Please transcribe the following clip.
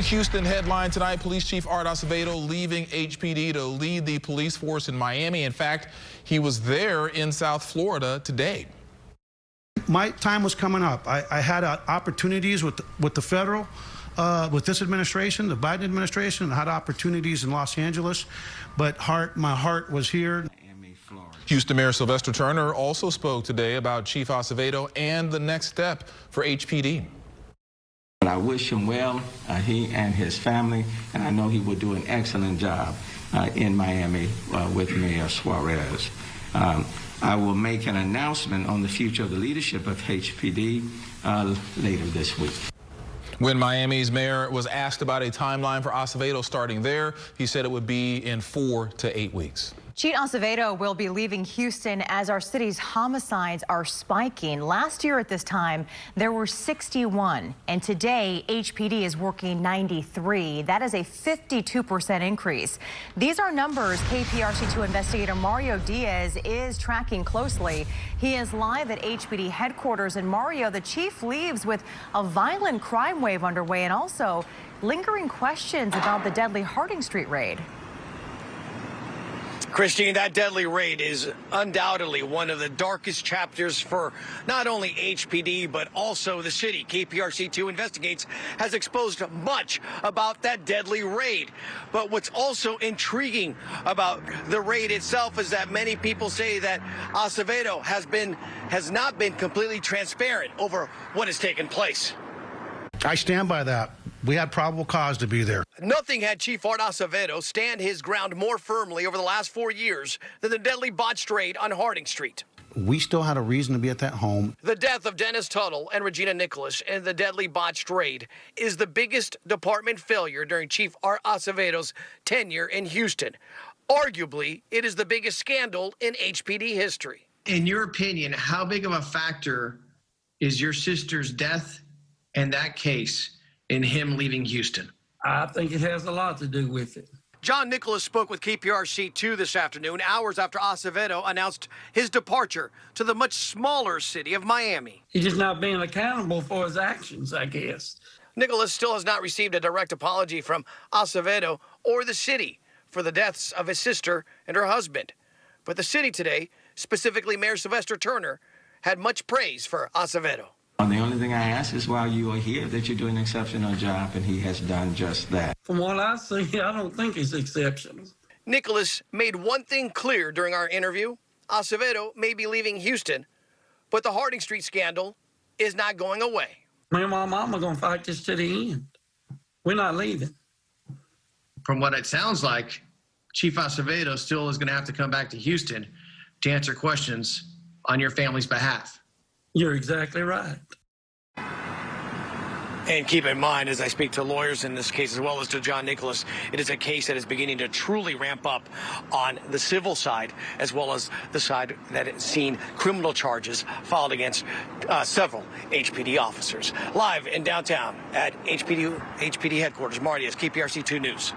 Houston headline tonight, Police Chief Art Acevedo leaving HPD to lead the police force in Miami. In fact, he was there in South Florida today. My time was coming up. I had opportunities with the federal, with this administration, the Biden administration. I had opportunities in Los Angeles, but my heart was here. Houston Mayor Sylvester Turner also spoke today about Chief Acevedo and the next step for HPD. But I wish him well, he and his family, and I know he will do an excellent job in Miami with Mayor Suarez. I will make an announcement on the future of the leadership of HPD later this week. When Miami's mayor was asked about a timeline for Acevedo starting there, he said it would be in 4 to 8 weeks. Chief Acevedo will be leaving Houston as our city's homicides are spiking. Last year at this time, there were 61, and today HPD is working 93. That is a 52% increase. These are numbers KPRC2 investigator Mario Diaz is tracking closely. He is live at HPD headquarters, and Mario, the chief leaves with a violent crime wave underway and also lingering questions about the deadly Harding Street raid. Christine, that deadly raid is undoubtedly one of the darkest chapters for not only HPD, but also the city. KPRC2 Investigates has exposed much about that deadly raid. But what's also intriguing about the raid itself is that many people say that Acevedo has not been completely transparent over what has taken place. I stand by that. We had probable cause to be there. Nothing had Chief Art Acevedo stand his ground more firmly over the last 4 years than the deadly botched raid on Harding Street. We still had a reason to be at that home. The death of Dennis Tuttle and Regina Nicholas in the deadly botched raid is the biggest department failure during Chief Art Acevedo's tenure in Houston. Arguably, it is the biggest scandal in HPD history. In your opinion, how big of a factor is your sister's death and that case in him leaving Houston? I think it has a lot to do with it. John Nicholas spoke with KPRC2 this afternoon, hours after Acevedo announced his departure to the much smaller city of Miami. He's just not being accountable for his actions, I guess. Nicholas still has not received a direct apology from Acevedo or the city for the deaths of his sister and her husband. But the city today, specifically Mayor Sylvester Turner, had much praise for Acevedo. The only thing I ask is while you are here that you do an exceptional job, and he has done just that. From what I see, I don't think he's exceptional. Nicholas made one thing clear during our interview. Acevedo may be leaving Houston, but the Harding Street scandal is not going away. Me and my mom are going to fight this to the end. We're not leaving. From what it sounds like, Chief Acevedo still is going to have to come back to Houston to answer questions on your family's behalf. You're exactly right. And keep in mind, as I speak to lawyers in this case, as well as to John Nicholas, it is a case that is beginning to truly ramp up on the civil side, as well as the side that has seen criminal charges filed against several HPD officers. Live in downtown at HPD headquarters, Marty, KPRC2 News.